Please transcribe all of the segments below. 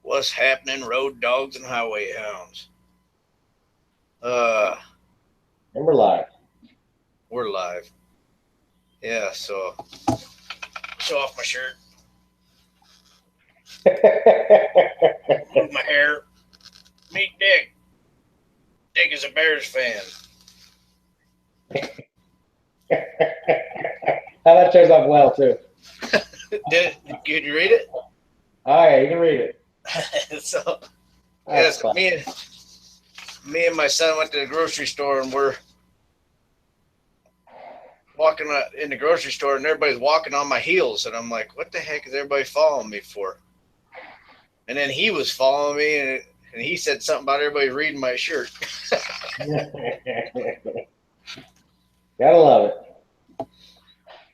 What's happening, road dogs and highway hounds? And we're live. We're live. Yeah, so show off my shirt, move my hair, meet Dick. Dick is a Bears fan. That shows up well too. Could you read it? Oh yeah, you can read it. So, That's yes, me and my son went to the grocery store, and we're walking in the grocery store, and everybody's walking on my heels, and I'm like, what the heck is everybody following me for? And then he was following me, and he said something about everybody reading my shirt. Gotta love it.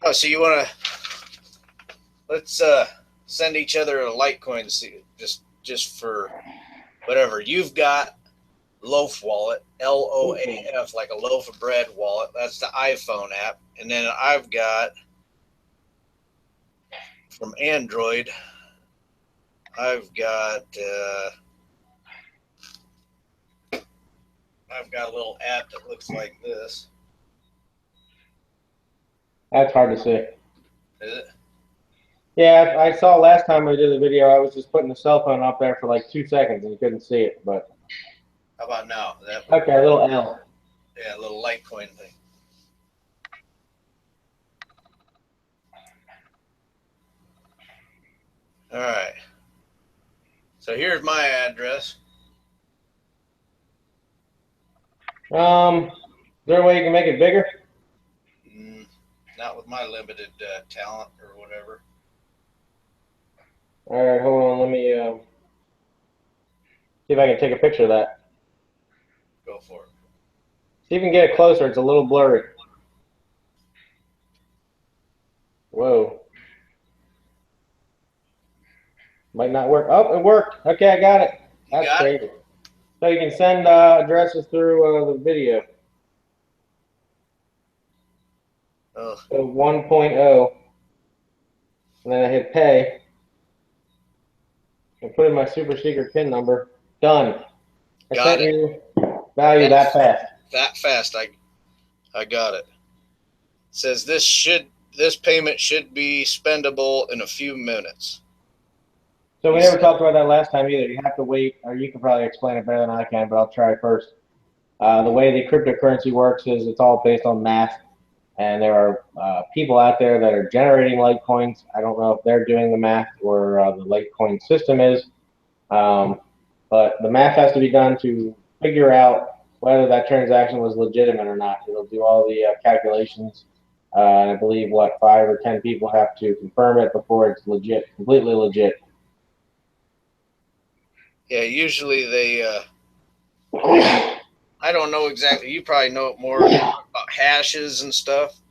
Oh, so you want to let's send each other a Litecoin just for whatever. You've got Loaf Wallet, LOAF, like a loaf of bread wallet. That's the iPhone app. And then I've got from Android, I've got a little app that looks like this. That's hard to see. Is it? Yeah, I saw last time I did the video, I was just putting the cell phone up there for like 2 seconds and you couldn't see it. But how about now? Okay, a little L. Yeah, a little Litecoin thing. All right. So here's my address. Is there a way you can make it bigger? Not with my limited talent or whatever. All right, hold on. Let me see if I can take a picture of that. Go for it. See if you can get it closer. It's a little blurry. Whoa. Might not work. Oh, it worked. Okay, I got it. That's crazy. So you can send addresses through the video. Oh. So 1.0. And then I hit pay. And put in my super secret PIN number. Done. I sent you value that fast. That fast. I got it. It says this payment should be spendable in a few minutes. So we never talked about that last time either. You have to wait, or you can probably explain it better than I can, but I'll try first. The way the cryptocurrency works is it's all based on math, and there are people out there that are generating Litecoins. I don't know if they're doing the math or the Litecoin system is, but the math has to be done to figure out whether that transaction was legitimate or not. It'll do all the calculations. And I believe, 5 or 10 people have to confirm it before it's legit, completely legit. Yeah, usually they, I don't know exactly. You probably know more about hashes and stuff.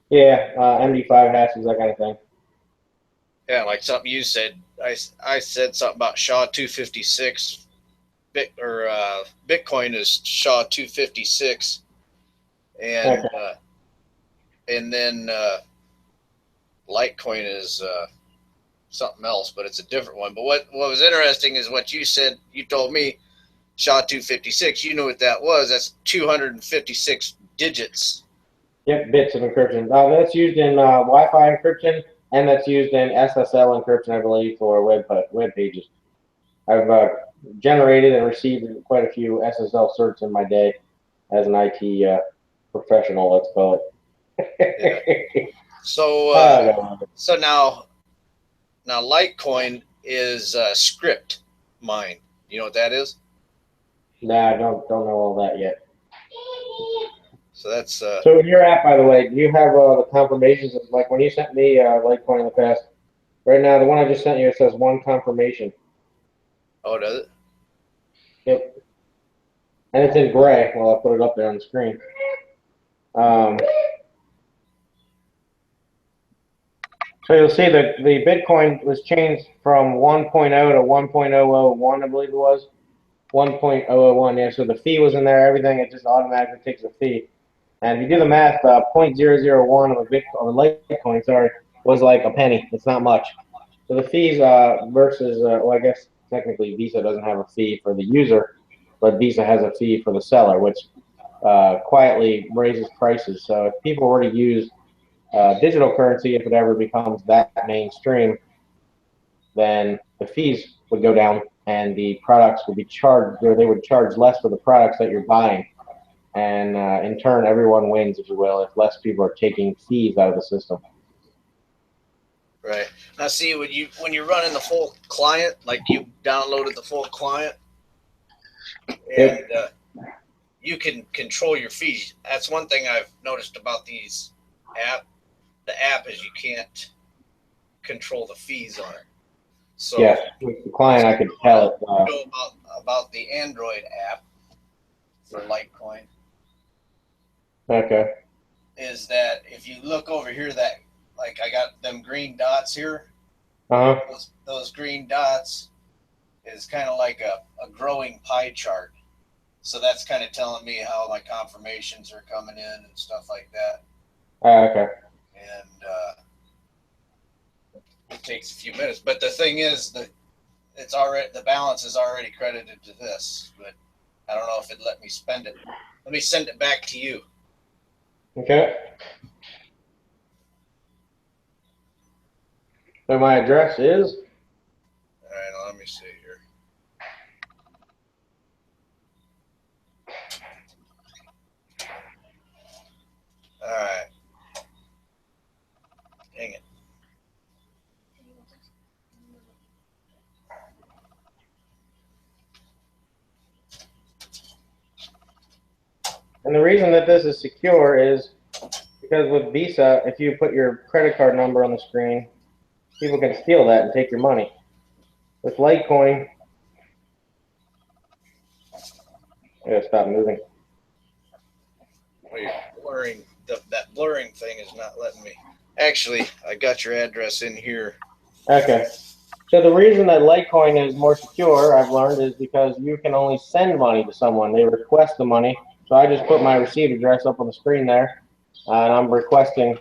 Yeah, MD5 hashes, that kind of thing. Yeah, like something you said. I said something about SHA-256. Bitcoin is SHA-256, and then Litecoin is something else, but it's a different one. But what was interesting is what you said. You told me SHA-256. You knew what that was. That's 256 digits. Yep, bits of encryption. That's used in Wi-Fi encryption, and that's used in SSL encryption, I believe, for web pages. I've generated and received quite a few SSL certs in my day as an IT professional, let's call it. Yeah. So now Litecoin is script mine. You know what that is? Nah, I don't know all that yet. So that's so in your app, by the way, do you have the confirmations? Like when you sent me Litecoin in the past, right now the one I just sent you, it says 1 confirmation. Oh, does it? Yep. And it's in gray. Well, I'll put it up there on the screen. So you'll see that the Bitcoin was changed from 1.0 to 1.001, I believe it was. 1.001, yeah, so the fee was in there, everything, it just automatically takes a fee. And if you do the math, 0.001 of a Litecoin, was like a penny. It's not much. So the fees versus, well, I guess technically Visa doesn't have a fee for the user, but Visa has a fee for the seller, which quietly raises prices. So if people were to use digital currency, if it ever becomes that mainstream, then the fees would go down and the products would be charged, or they would charge less for the products that you're buying. And in turn, everyone wins, if you will, if less people are taking fees out of the system. Right. Now, see, when you're running the full client, like you downloaded the full client, and Yep. you can control your fees. That's one thing I've noticed about these the app is you can't control the fees on it. So Yes, with the client, I could tell it. know about the Android app for Litecoin Okay. is that if you look over here, that like I got them green dots here. Uh huh. Those green dots is kind of like a growing pie chart. So that's kind of telling me how my confirmations are coming in and stuff like that. Okay. And it takes a few minutes. But the thing is that it's already the balance is already credited to this, but I don't know if it let me spend it. Let me send it back to you. Okay. So my address is. All right, now let me see here. All right. Dang it. And the reason that this is secure is because with Visa, if you put your credit card number on the screen, people can steal that and take your money. With Litecoin, I gotta stop moving. Wait, blurring. That blurring thing is not letting me. Actually, I got your address in here. Okay. So the reason that Litecoin is more secure, I've learned, is because you can only send money to someone. They request the money. So I just put my receipt address up on the screen there, and I'm requesting,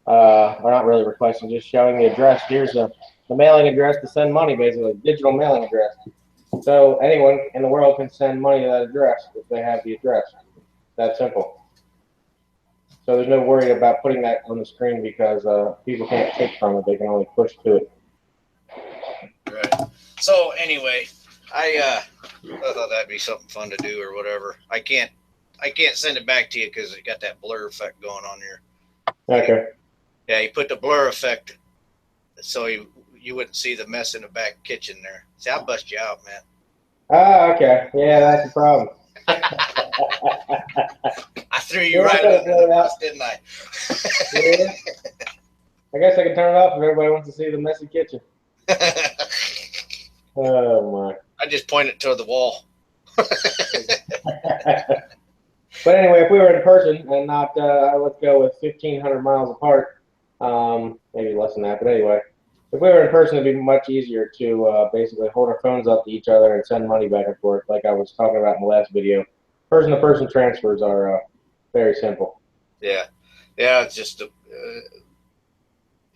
or not really requesting, just showing the address. Here's the mailing address to send money, basically, digital mailing address. So anyone in the world can send money to that address if they have the address. That simple. So there's no worry about putting that on the screen because people can't take from it. They can only push to it. Right. So anyway, I thought that'd be something fun to do or whatever. I can't send it back to you because it got that blur effect going on here. Okay. Yeah, you put the blur effect so you wouldn't see the mess in the back kitchen there. See, I'll bust you out, man. Ah, okay. Yeah, that's the problem. I threw you right under the bus, didn't I? Yeah. I guess I can turn it off if everybody wants to see the messy kitchen. Oh my. I just pointed toward the wall. But anyway, if we were in person and not, let's go with 1,500 miles apart, maybe less than that, but anyway, if we were in person, it'd be much easier to basically hold our phones up to each other and send money back and forth, like I was talking about in the last video. Person-to-person transfers are very simple. Yeah, it's just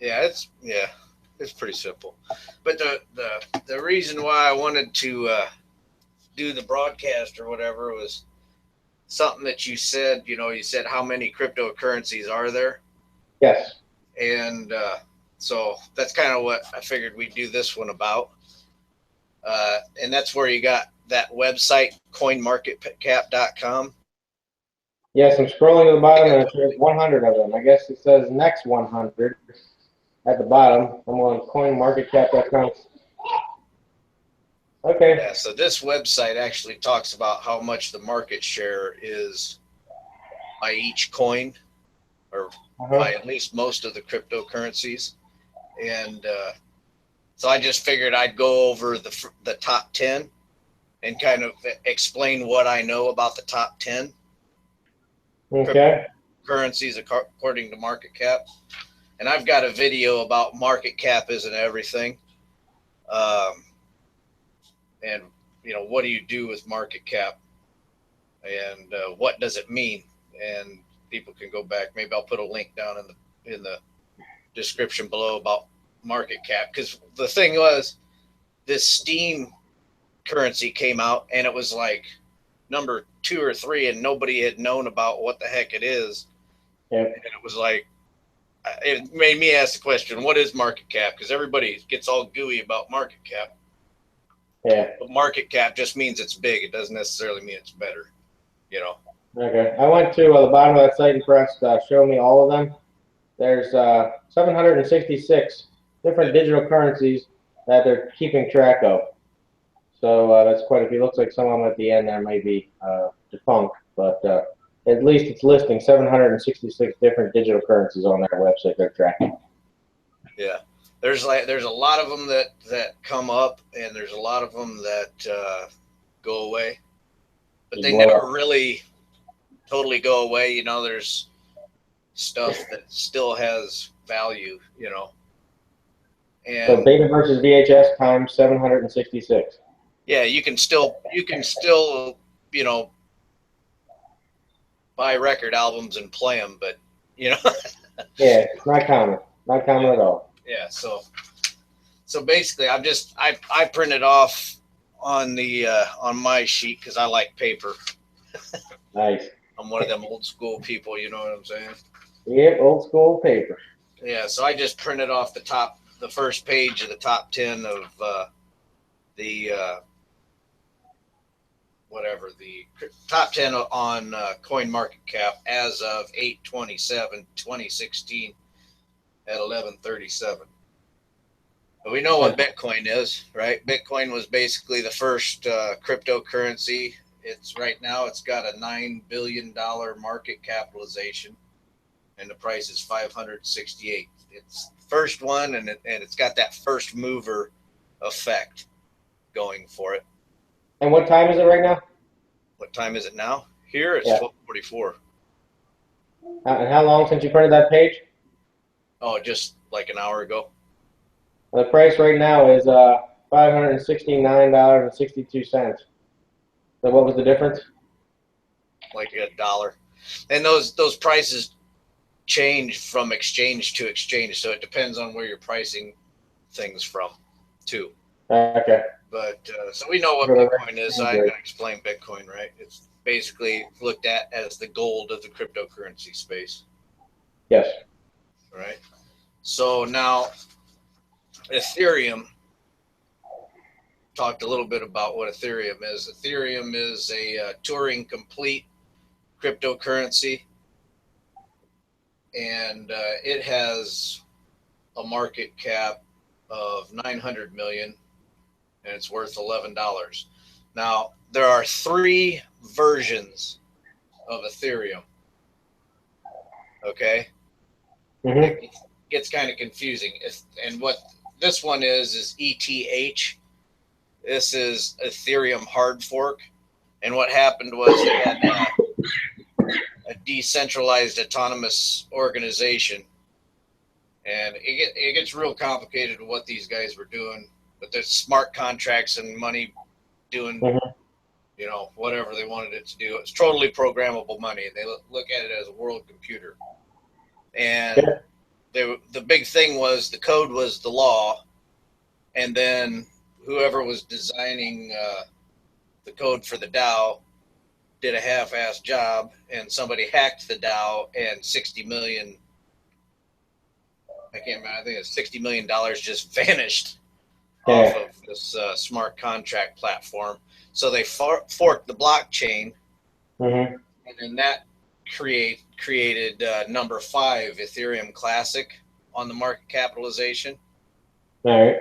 it's pretty simple. But the reason why I wanted to do the broadcast or whatever was something that you said. You said how many cryptocurrencies are there? Yes. And so that's kind of what I figured we'd do this one about. And that's where you got that website, coinmarketcap.com. Yes, I'm scrolling to the bottom and it says 100 of them. I guess it says next 100 at the bottom. I'm on coinmarketcap.com. Okay. Yeah, so this website actually talks about how much the market share is by each coin, or by at least most of the cryptocurrencies. And so I just figured I'd go over the top 10 and kind of explain what I know about the top 10 currencies according to market cap. And I've got a video about market cap isn't everything. And what do you do with market cap, and what does it mean? And people can go back. Maybe I'll put a link down in the description below about market cap, because the thing was, this Steam currency came out and it was like number 2 or 3, and nobody had known about what the heck it is. Yep. And it was like, it made me ask the question, what is market cap? Because everybody gets all gooey about market cap. Yeah. But market cap just means it's big. It doesn't necessarily mean it's better, you know. Okay. I went to the bottom of that site and pressed show me all of them. There's 766 different digital currencies that they're keeping track of. So that's quite a few. Looks like some of them at the end there may be defunct, but at least it's listing 766 different digital currencies on their website they're tracking. Yeah. There's a lot of them that come up, and there's a lot of them that go away, but they never really totally go away. You know, there's stuff that still has value, you know. And so Beta versus VHS times 766. Yeah, you can still, you know, buy record albums and play them, but you know. Yeah, it's not common at all. Yeah, so basically, I printed off on the on my sheet because I like paper. Nice. I'm one of them old school people, you know what I'm saying? Yep, old school paper. Yeah, so I just printed off the first page of the top 10 of the top 10 on CoinMarketCap as of 8/27/2016 at 11:37. But we know what Bitcoin is, right? Bitcoin was basically the first cryptocurrency. It's got a $9 billion market capitalization, and the price is 568. It's the first one, and it's got that first mover effect going for it. And what time is it right now? What time is it now? Here it's 12:44. And how long since you printed that page? Oh, just like an hour ago. The price right now is $569.62. So what was the difference? Like $1. And those prices change from exchange to exchange, so it depends on where you're pricing things from, too. Okay. But so we know what Bitcoin is. I'm going to explain Bitcoin, right? It's basically looked at as the gold of the cryptocurrency space. Yes. Right. So now, Ethereum. Talked a little bit about what Ethereum is. Ethereum is a Turing complete cryptocurrency, and it has a market cap of 900 million, and it's worth $11. Now, there are 3 versions of Ethereum. Okay? Mm-hmm. It gets kind of confusing. And what this one is ETH. This is Ethereum hard fork. And what happened was they had a decentralized autonomous organization. And it gets real complicated what these guys were doing. But there's smart contracts and money doing, you know, whatever they wanted it to do. It's totally programmable money. They look at it as a world computer. And the big thing was the code was the law. And then whoever was designing the code for the DAO did a half-assed job, and somebody hacked the DAO, and 60 million, I can't remember, I think it's $60 million just vanished off of this smart contract platform. So they forked the blockchain, and then that created number 5, Ethereum Classic, on the market capitalization. All right.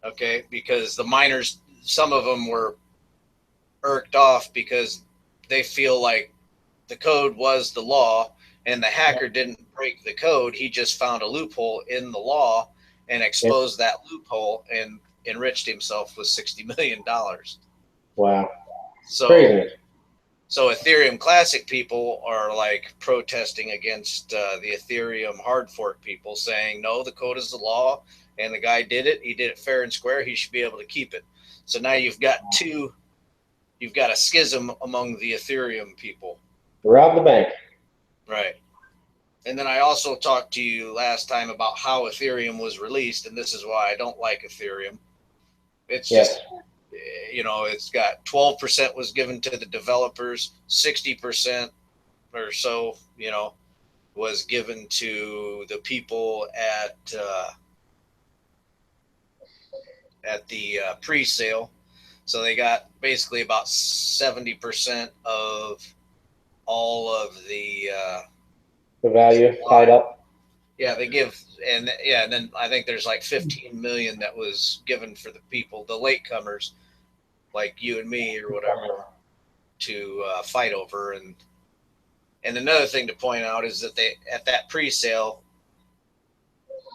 Okay, because the miners, some of them were irked off because they feel like the code was the law, and the hacker didn't break the code. He just found a loophole in the law and exposed that loophole and enriched himself with $60 million. Wow. So, crazy. So Ethereum Classic people are like protesting against the Ethereum hard fork people, saying, no, the code is the law, and the guy did it. He did it fair and square. He should be able to keep it. So now you've got a schism among the Ethereum people. Rob the bank. Right. And then I also talked to you last time about how Ethereum was released, and this is why I don't like Ethereum. It's just, it's got 12% was given to the developers, 60% or so, was given to the people at the pre-sale. So they got basically about 70% of all of the value supply. tied up. Yeah, they give, and then I think there's like 15 million that was given for the people, the latecomers, like you and me or whatever, to fight over. And another thing to point out is that they, at that pre-sale,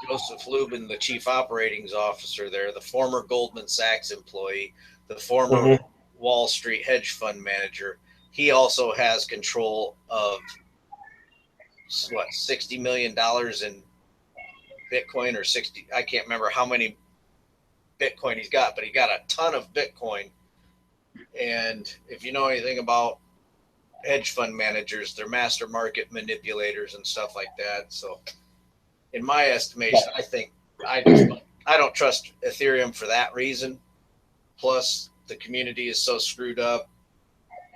Joseph Lubin, the chief operating officer there, the former Goldman Sachs employee, the former Wall Street hedge fund manager, he also has control of $60 million in Bitcoin, or 60, I can't remember how many Bitcoin he's got, but he got a ton of Bitcoin. And if you know anything about hedge fund managers, they're master market manipulators and stuff like that. So in my estimation, I think I don't trust Ethereum for that reason. Plus, the community is so screwed up.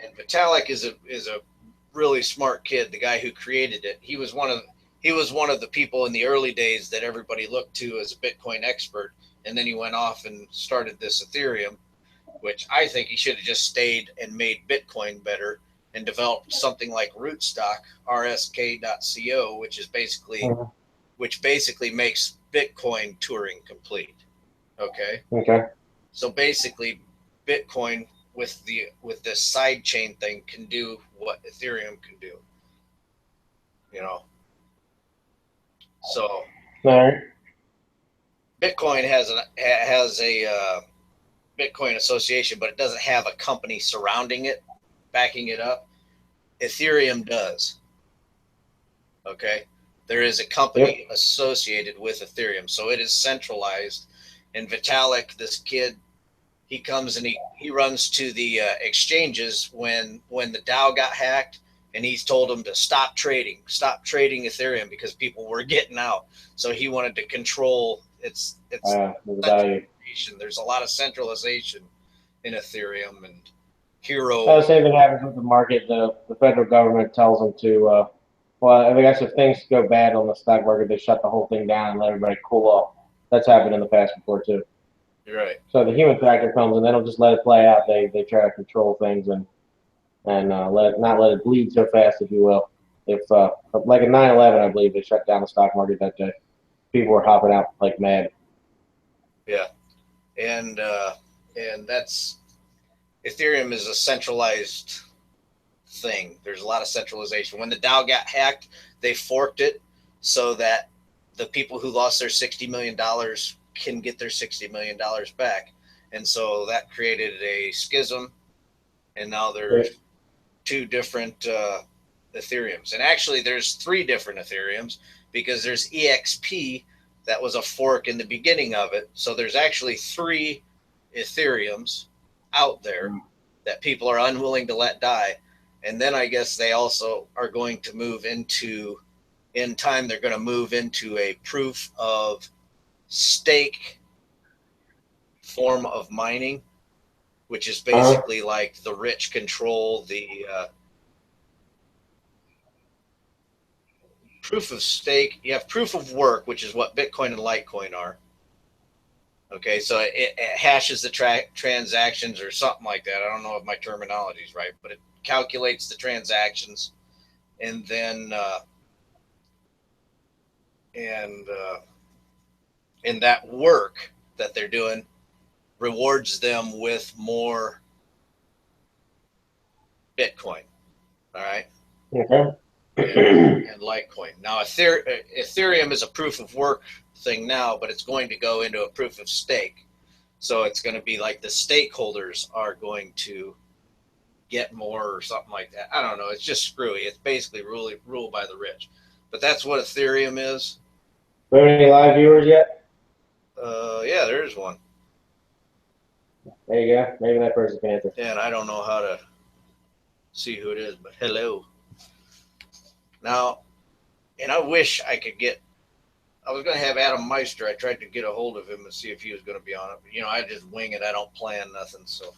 And Vitalik is a really smart kid. The guy who created it, he was one of the people in the early days that everybody looked to as a Bitcoin expert. And then he went off and started this Ethereum, which I think he should have just stayed and made Bitcoin better and developed something like Rootstock, rsk.co, which basically makes Bitcoin Turing complete. Okay. So basically, Bitcoin with this side chain thing can do what Ethereum can do. So Bitcoin has a Bitcoin association, but it doesn't have a company surrounding it, backing it up. Ethereum does. Okay. There is a company associated with Ethereum, so it is centralized. And Vitalik, this kid, he comes and he runs to the exchanges when the DAO got hacked, and he's told them to stop trading Ethereum because people were getting out. So he wanted to control its centralization. There's a lot of centralization in Ethereum and Hero. The same thing happens with the market. The federal government tells them to. Well, I guess if things go bad on the stock market, they shut the whole thing down and let everybody cool off. That's happened in the past before too. You're right. So the human factor comes, and they don't just let it play out. They try to control things and not let it bleed so fast, if you will. If like in 9/11, I believe they shut down the stock market that day. People were hopping out like mad. Yeah, and that's Ethereum is a centralized thing. There's a lot of centralization. When the DAO got hacked, they forked it so that the people who lost their $60 million can get their $60 million back. And so that created a schism. And now there's two different Ethereums. And actually, there's three different Ethereums because there's EXP that was a fork in the beginning of it. So there's actually three Ethereums out there that people are unwilling to let die. And then I guess they also are going to move into, in time, they're going to move into a proof of stake form of mining, which is basically like the rich control the proof of stake. You have proof of work, which is what Bitcoin and Litecoin are. Okay, so it hashes the transactions or something like that. I don't know if my terminology is right, but it calculates the transactions, and then and that work that they're doing rewards them with more Bitcoin. All right. Okay. And Litecoin. Now, Ethereum is a proof of work thing now, but it's going to go into a proof of stake. So it's going to be like the stakeholders are going to get more or something like that. I don't know. It's just screwy. It's basically ruled by the rich. But that's what Ethereum is. Do we have any live viewers yet? Yeah, there is one. There you go. Maybe that person can answer. Yeah, and I don't know how to see who it is, but hello. Now, and I wish I could get. I was going to have Adam Meister. I tried to get a hold of him and see if he was going to be on it. But, I just wing it. I don't plan nothing. So,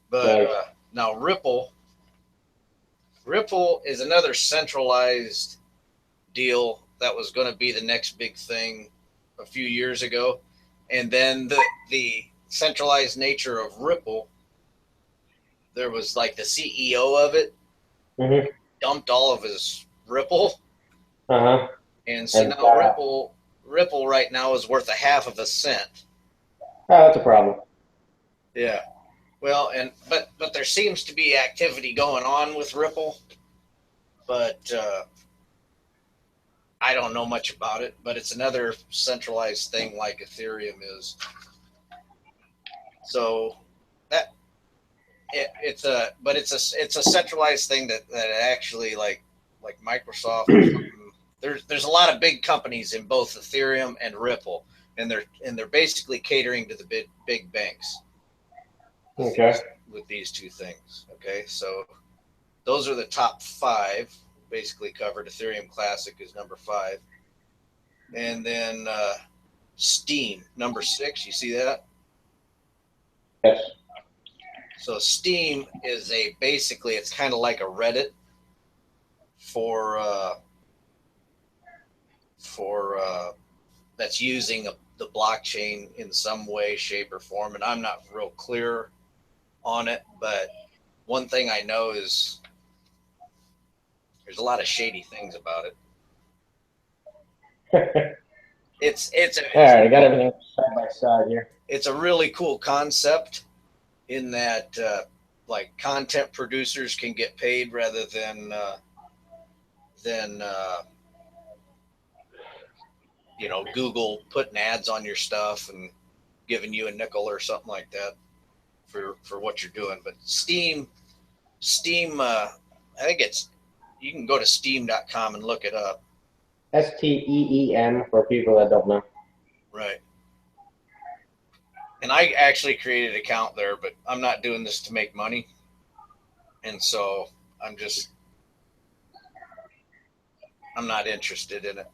but Right. now Ripple is another centralized deal that was going to be the next big thing a few years ago, and then the centralized nature of Ripple. There was like the CEO of it Mm-hmm. dumped all of his Ripple, Uh-huh. and so And now Ripple right now is worth a half of a cent. oh, that's a problem. Yeah. Well, but there seems to be activity going on with Ripple, but I don't know much about it. But it's another centralized thing like Ethereum is. So that it's a centralized thing that actually like Microsoft or something. There's a lot of big companies in both Ethereum and Ripple, and they're basically catering to the big banks Okay. with these two things. Okay, so those are the top five basically covered. Ethereum Classic is number 5, and then Steam number 6. You see that? Yes. So Steam is basically it's kind of like a Reddit for that's using the blockchain in some way, shape, or form. And I'm not real clear on it, but one thing I know is there's a lot of shady things about it. All right, I got everything side by side here. It's a really cool concept in that like content producers can get paid rather than Google putting ads on your stuff and giving you a nickel or something like that for what you're doing. But Steam, I think you can go to steam.com and look it up. STEEM for people that don't know. Right. And I actually created an account there, but I'm not doing this to make money. And so I'm not interested in it.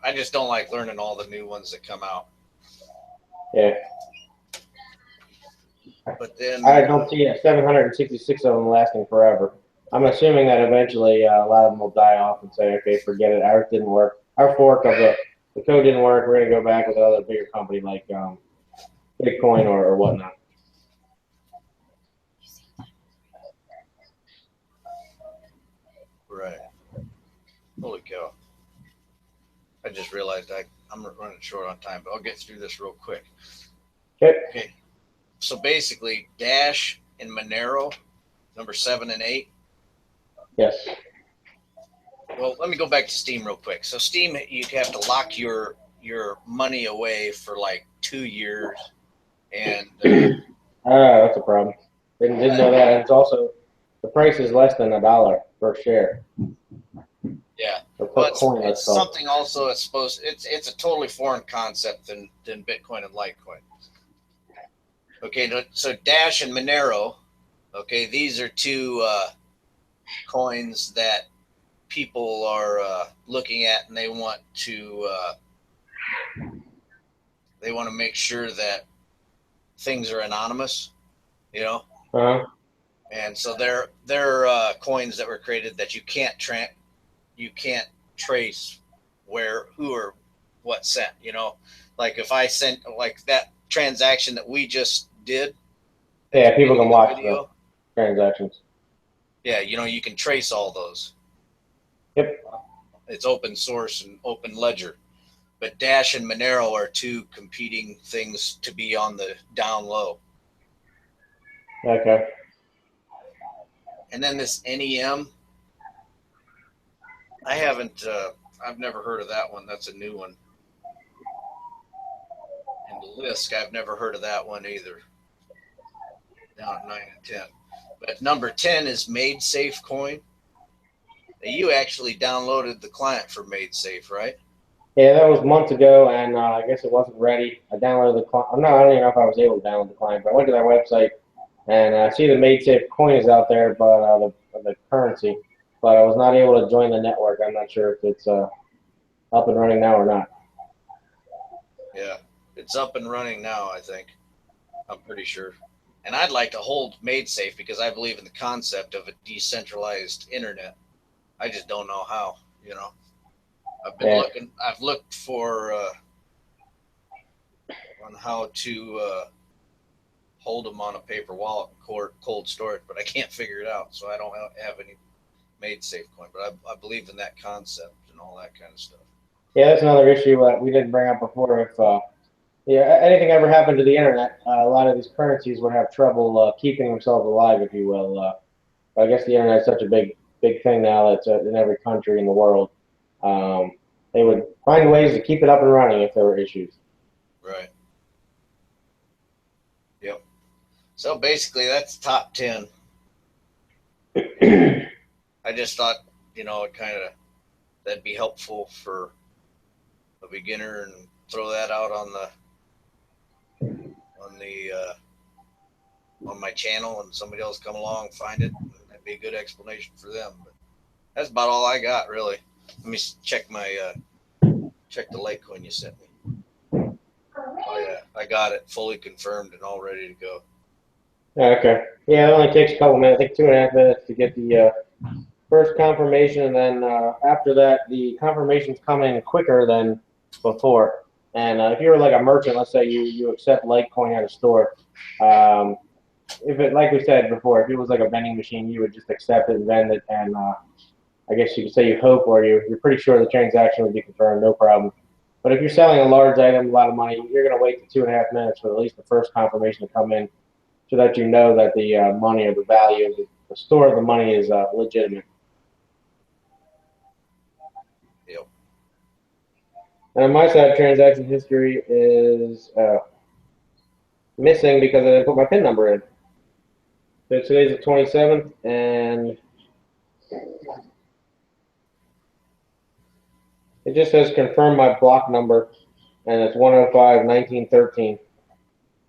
I just don't like learning all the new ones that come out. Yeah. But then I don't see 766 of them lasting forever. I'm assuming that eventually a lot of them will die off and say, okay, forget it. Ours didn't work. Our fork of the code didn't work. We're going to go back with another bigger company like Bitcoin or whatnot. right. Holy cow. I just realized I'm running short on time, but I'll get through this real quick. Okay. So basically, Dash and Monero, number 7 and 8. Yes. Well, let me go back to Steam real quick. So Steam, you have to lock your money away for like 2 years, and That's a problem. Didn't know that. And it's also the price is less than $1 per share. Yeah, or per coin. It's something also. It's a totally foreign concept than Bitcoin and Litecoin. Okay, so Dash and Monero. Okay, these are two coins that people are looking at, and they want to make sure that things are anonymous. Uh-huh. And so they're coins that were created that you can't trace who or what sent. Like if I sent like that transaction that we just did. Yeah, people can watch the transactions. Yeah, you can trace all those. Yep. It's open source and open ledger. But Dash and Monero are two competing things to be on the down low. Okay. And then this NEM, I've never heard of that one. That's a new one. And Lisk, I've never heard of that one either. Down at 9 and 10. But number 10 is MadeSafe coin. You actually downloaded the client for MadeSafe, right? Yeah, that was months ago, and I guess it wasn't ready. I downloaded the client. No, I don't even know if I was able to download the client, but I went to their website, and I see the MadeSafe coin is out there, but the currency, but I was not able to join the network. I'm not sure if it's up and running now or not. Yeah, it's up and running now, I think. I'm pretty sure. And I'd like to hold MadeSafe because I believe in the concept of a decentralized internet. I just don't know how, you know. I've been Yeah. looking, I've looked for on how to hold them on a paper wallet, cold storage, but I can't figure it out. So I don't have any MadeSafe coin, but I believe in that concept and all that kind of stuff. Yeah, that's another issue that we didn't bring up before. If yeah, anything ever happened to the internet, a lot of these currencies would have trouble keeping themselves alive, if you will. But I guess the internet is such a big thing now that's in every country in the world. Um, they would find ways to keep it up and running if there were issues. Right. Yep. So basically, that's top 10. I just thought, you know, it kind of that'd be helpful for a beginner and throw that out on the on my channel, and somebody else come along find it. That'd be a good explanation for them. But that's about all I got, really. Let me check my check the Litecoin you sent me. Oh yeah, I got it fully confirmed and all ready to go. Okay. Yeah, it only takes a couple minutes, I think 2.5 minutes to get the first confirmation, and then after that, the confirmations come in quicker than before. And if you're like a merchant, let's say you accept Litecoin at a store, if it, like we said before, if it was like a vending machine, you would just accept it and vend it, and I guess you could say you hope or you're pretty sure the transaction would be confirmed, no problem. But if you're selling a large item, a lot of money, you're going to wait for 2.5 minutes for at least the first confirmation to come in, so that you know that the money or the value of the store of the money is legitimate. Yep. And on my side, transaction history is missing because I didn't put my PIN number in. So today's the 27th, and it just says confirm my block number, and it's 105-1913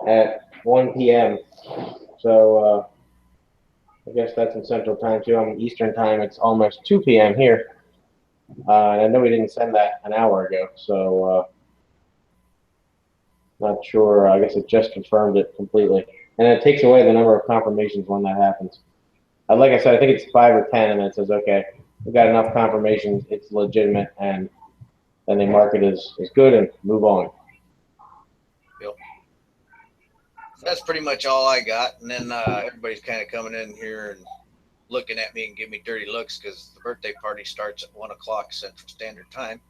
at 1 p.m. So I guess that's in Central Time too. I'm in Eastern Time. It's almost 2 p.m. here. And I know we didn't send that an hour ago, so not sure. I guess it just confirmed it completely. And it takes away the number of confirmations when that happens. Like I said, I think it's 5 or 10, and it says, okay, we've got enough confirmations, it's legitimate, and then they mark it as good and move on. Yep. So that's pretty much all I got. And then everybody's kind of coming in here and looking at me and giving me dirty looks because the birthday party starts at 1 o'clock Central Standard Time.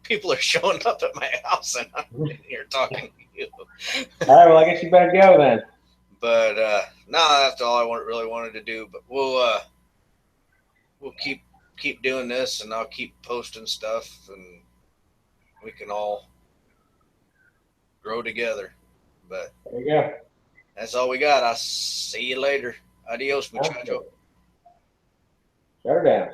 People are showing up at my house, and I'm in here talking to you. All right, well, I guess you better go then. But no, that's all I really wanted to do. But we'll keep doing this, and I'll keep posting stuff, and we can all grow together. But there you go. That's all we got. I'll see you later. Adios, muchacho. Shut her down.